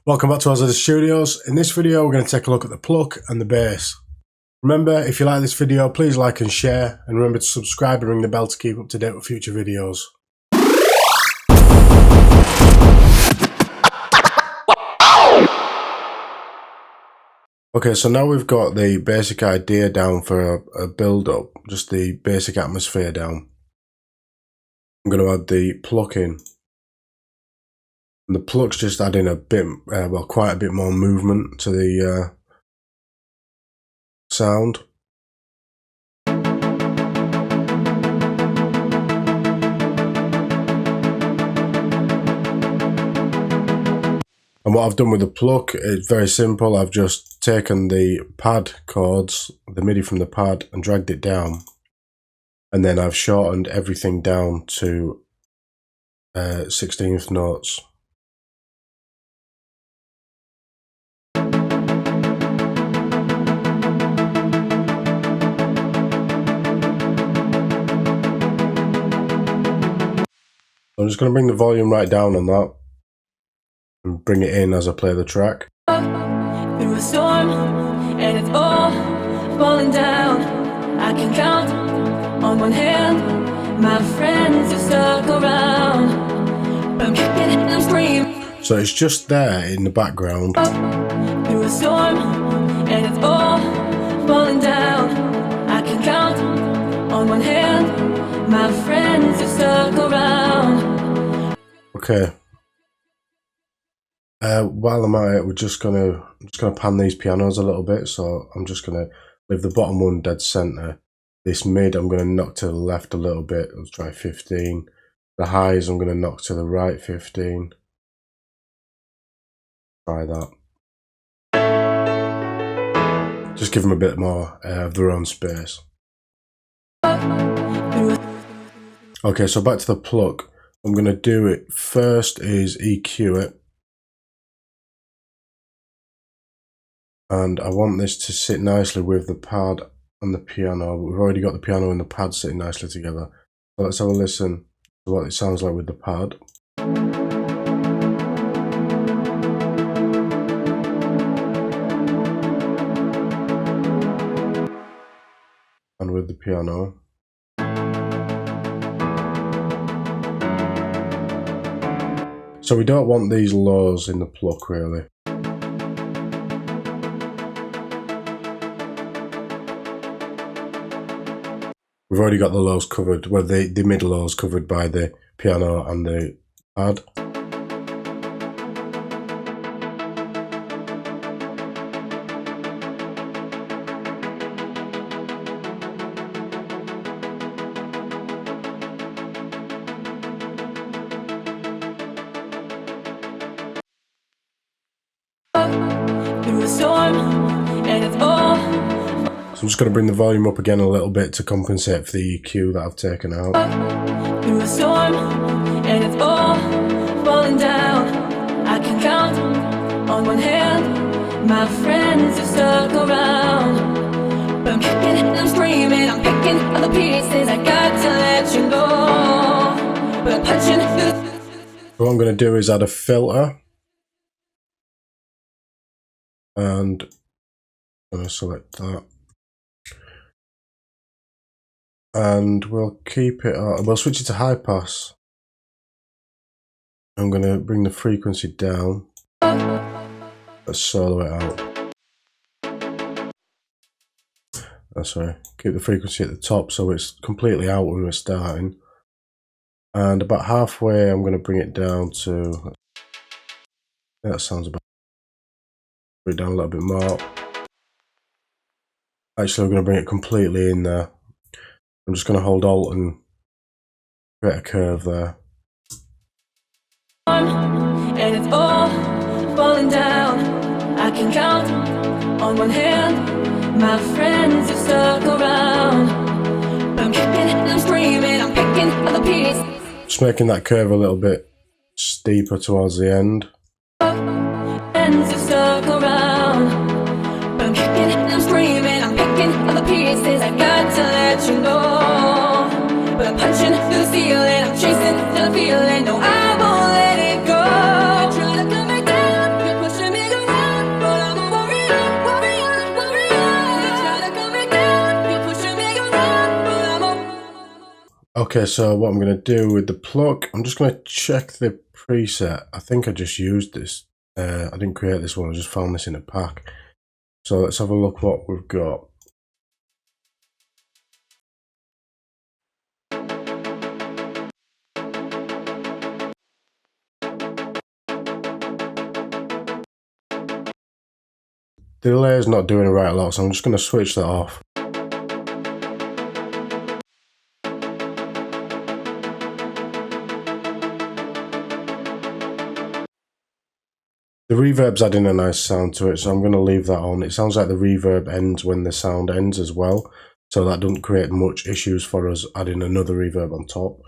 Welcome back to Azzadous Studios. In this video we're going to take a look at the pluck and the bass. Remember, if you like this video, please like and share, and remember to subscribe and ring the bell to keep up to date with future videos. Okay, so now we've got the basic idea down for a build-up, just the basic atmosphere down. I'm going to add the pluck in. And the pluck's just adding a bit, quite a bit more movement to the sound. And what I've done with the pluck is very simple. I've just taken the pad chords, the MIDI from the pad, and dragged it down. And then I've shortened everything down to 16th notes. I'm just going to bring the volume right down on that and bring it in as I play the track. Through a storm, and it's all falling down. I can count on one hand my friends who stuck around. I'm kicking and I'm screaming. So it's just there in the background. Through a storm, and it's all falling down. I can count on one hand my friends who stuck around. Okay. While I'm at it, I'm just gonna pan these pianos a little bit. So I'm just gonna leave the bottom one dead center. This mid I'm gonna knock to the left a little bit. Let's try 15. The highs I'm gonna knock to the right 15. Try that. Just give them a bit more of their own space. Okay, so back to the pluck. I'm going to do it first is EQ it. And I want this to sit nicely with the pad and the piano. We've already got the piano and the pad sitting nicely together. So let's have a listen to what it sounds like with the pad. And with the piano. So we don't want these lows in the pluck really. We've already got the lows covered, well the mid lows covered by the piano and the pad. Through a storm, and it's all. So I'm just going to bring the volume up again a little bit to compensate for the EQ that I've taken out. Through a storm, and it's all falling down. I can count on one hand my friends who stuck around. But I'm kicking and I'm screaming, I'm picking up the pieces. I got to let you know. But I'm punching through. So what I'm going to do is add a filter. And I'm going to select that. And we'll keep it, we'll switch it to high pass. I'm going to bring the frequency down. Let's solo it out. Sorry, keep the frequency at the top so it's completely out when we're starting. And about halfway I'm going to bring it down to, that sounds about, bring it down a little bit more. Actually I'm going to bring it completely in there. I'm just going to hold Alt and create a curve there. And it's all falling down. I can count on one hand my friends who stuck around. I'm kicking and I'm screaming, I'm picking up the pieces. Just making that curve a little bit steeper towards the end. Friends who stuck around. I'm kicking and I'm screaming, I'm picking up the pieces. I got to let you know. But I'm punching through the ceiling, I'm chasing the feeling. No, I won't let it go. I try to come back down. Okay, so what I'm going to do with the Pluck, I'm just going to check the preset. I think I just used this. I didn't create this one, I just found this in a pack. So let's have a look what we've got. The delay is not doing it right a lot, so I'm just going to switch that off. The reverb's adding a nice sound to it, so I'm going to leave that on. It sounds like the reverb ends when the sound ends as well, so that doesn't create much issues for us adding another reverb on top.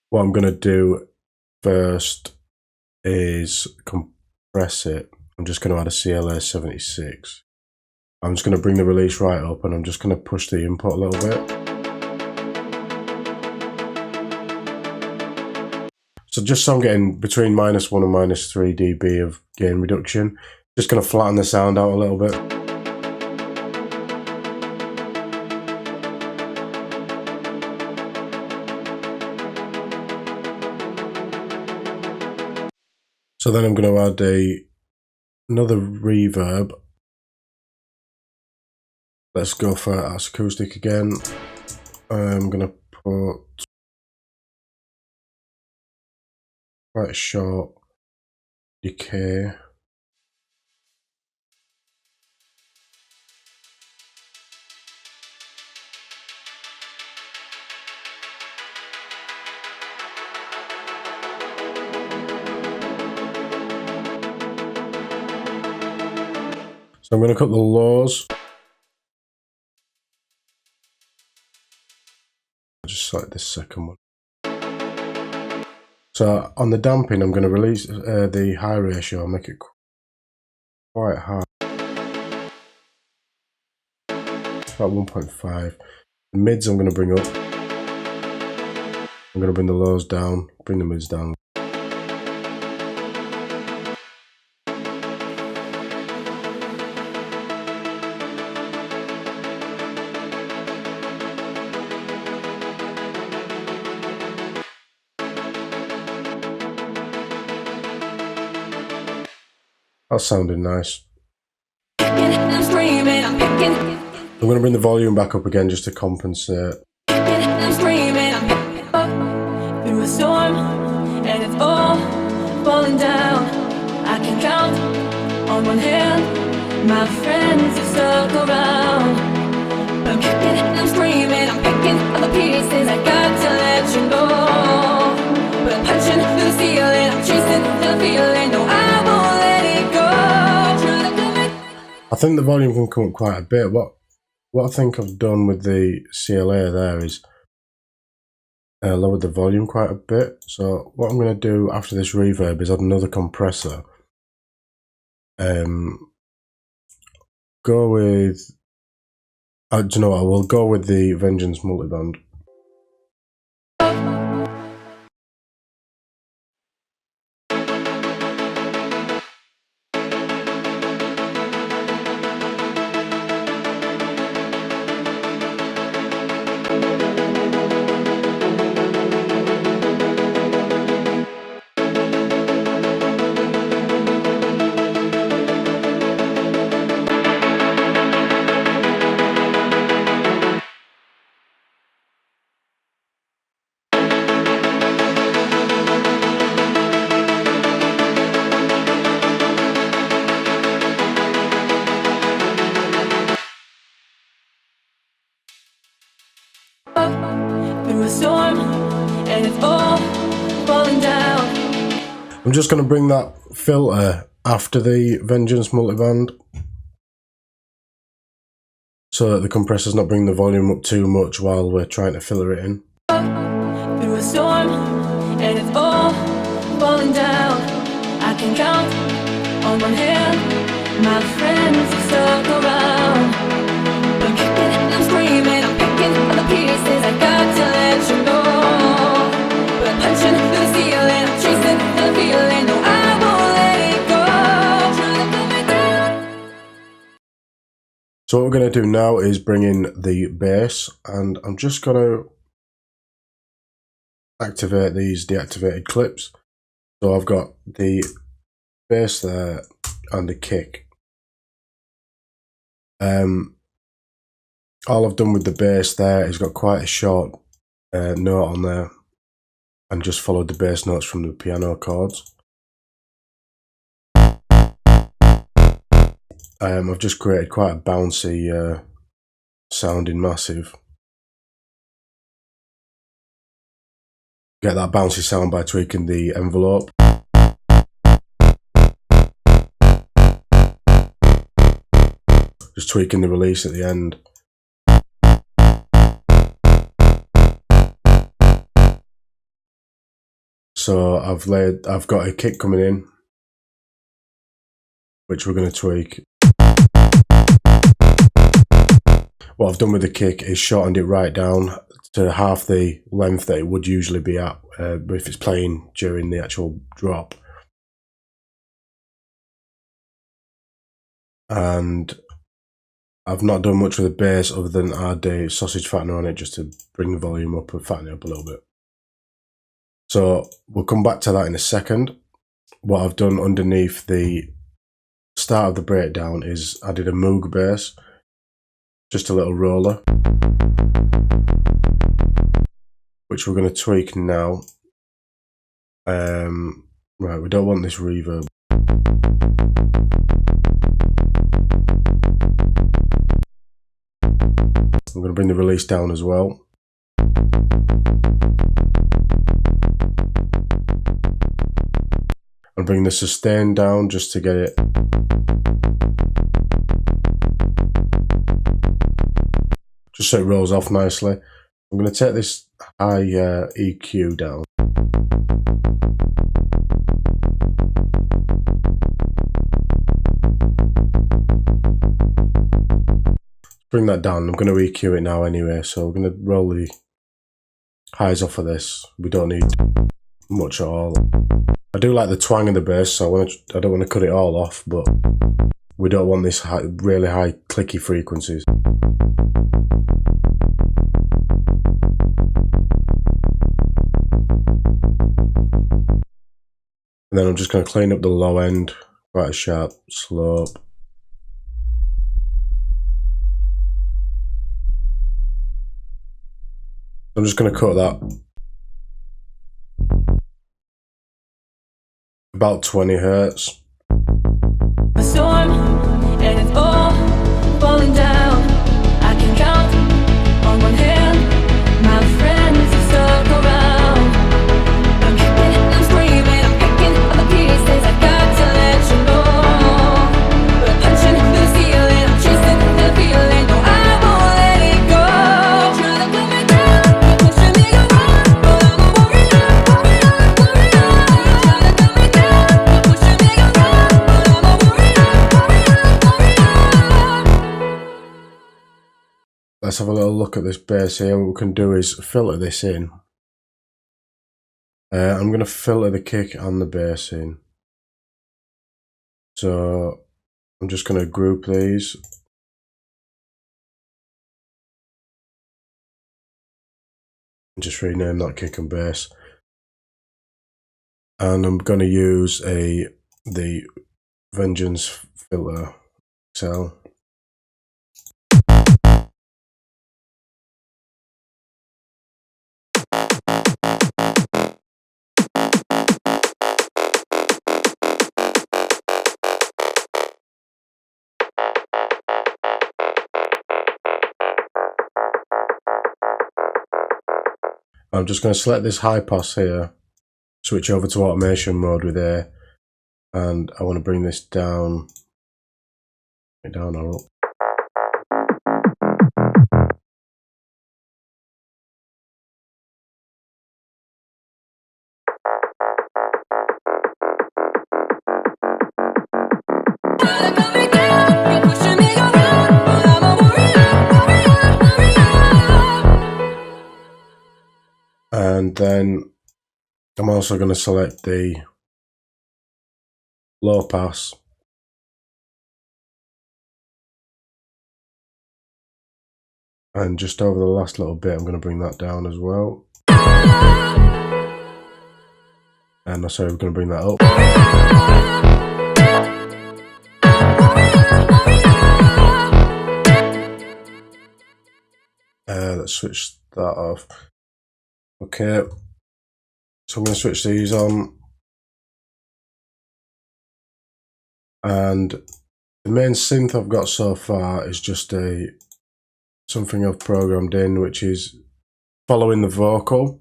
What I'm going to do first is compress it. I'm just going to add a CLA 76. I'm just going to bring the release right up, and I'm just going to push the input a little bit. So just so I'm getting between -1 and -3 dB of gain reduction. Just going to flatten the sound out a little bit. So then I'm going to add another reverb. Let's go for acoustic again. I'm going to put quite a short decay. So I'm going to cut the lows. Just like this second one. So on the damping, I'm going to release the high ratio. I'll make it quite high. About 1.5. The mids I'm going to bring up. I'm going to bring the lows down, bring the mids down. That's sounding nice. I'm going to bring the volume back up again just to compensate. I'm screaming, I'm through a storm, and it's all falling down. I can count on one hand my friends are stuck around. I'm kicking, I'm screaming, I'm picking up the pieces. I got to let you know, but I'm punching through the ceiling. I'm chasing the feeling. No, I won't let it go. I think the volume can come up quite a bit. What I think I've done with the CLA there is lowered the volume quite a bit. So what I'm going to do after this reverb is add another compressor. Go with, do you know what, I will go with the Vengeance multiband. Through a storm, and it's all falling down. I'm just going to bring that filter after the Vengeance multiband so that the compressor's not bringing the volume up too much while we're trying to filter it in. Through a storm, and it's all falling down. I can count on one hand my friends are stuck around. I'm kicking, I'm screaming, I'm picking up the pieces. I got to let you know, but I'm punching through the ceiling. I'm chasing the feeling. No, I won't let it go. Trying to put me down. So So what we're going to do now is bring in the bass, and I'm just going to activate these deactivated clips. So I've got the bass there and the kick. All I've done with the bass there is got quite a short note on there and just followed the bass notes from the piano chords. I've just created quite a bouncy sounding massive. Get that bouncy sound by tweaking the envelope. Just tweaking the release at the end. So I've got a kick coming in, which we're going to tweak. What I've done with the kick is shortened it right down to half the length that it would usually be at if it's playing during the actual drop. And I've not done much with the bass other than add a sausage fattener on it just to bring the volume up and fatten it up a little bit. So we'll come back to that in a second. What I've done underneath the start of the breakdown is added a Moog bass, just a little roller, which we're going to tweak now. Right, we don't want this reverb. I'm going to bring the release down as well. And bring the sustain down just to get it. Just so it rolls off nicely. I'm going to take this high EQ down. Bring that down. I'm going to EQ it now anyway, so we're going to roll the highs off of this. We don't need much at all. I do like the twang of the bass, so I don't want to cut it all off, but we don't want this really high clicky frequencies. And then I'm just going to clean up the low end, quite a sharp slope. I'm just going to cut that about 20 hertz. A storm, and it's all falling down. I can count on one hand my friends are stuck around. I'm kicking, I'm screaming, I'm picking up the pieces. I got to let you know. We're punching the ceiling, I'm chasing the feeling. No, I won't let it go. Try to put me down, you're pushing me around, but I'm a warrior, warrior, warrior. Try to put me down, you're pushing me around, but I'm a warrior, warrior, warrior. Let's have a little look at this bass here. What we can do is filter this in. I'm going to filter the kick and the bass in. So I'm just going to group these. And just rename that kick and bass. And I'm going to use the Vengeance filter XL. I'm just going to select this high pass here, switch over to automation mode with A, and I want to bring this down, or up. And then I'm also going to select the low pass And just over the last little bit, I'm going to bring that down as well. And sorry, we're going to bring that up. Let's switch that off. Okay, so I'm going to switch these on. And the main synth I've got so far is just something I've programmed in, which is following the vocal.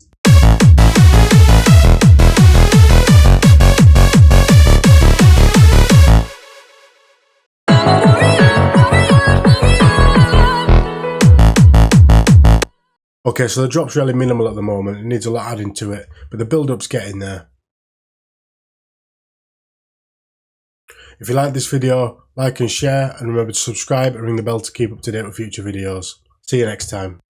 Okay, so the drop's really minimal at the moment. It needs a lot adding to it, but the build-up's getting there. If you like this video, like and share, and remember to subscribe and ring the bell to keep up to date with future videos. See you next time.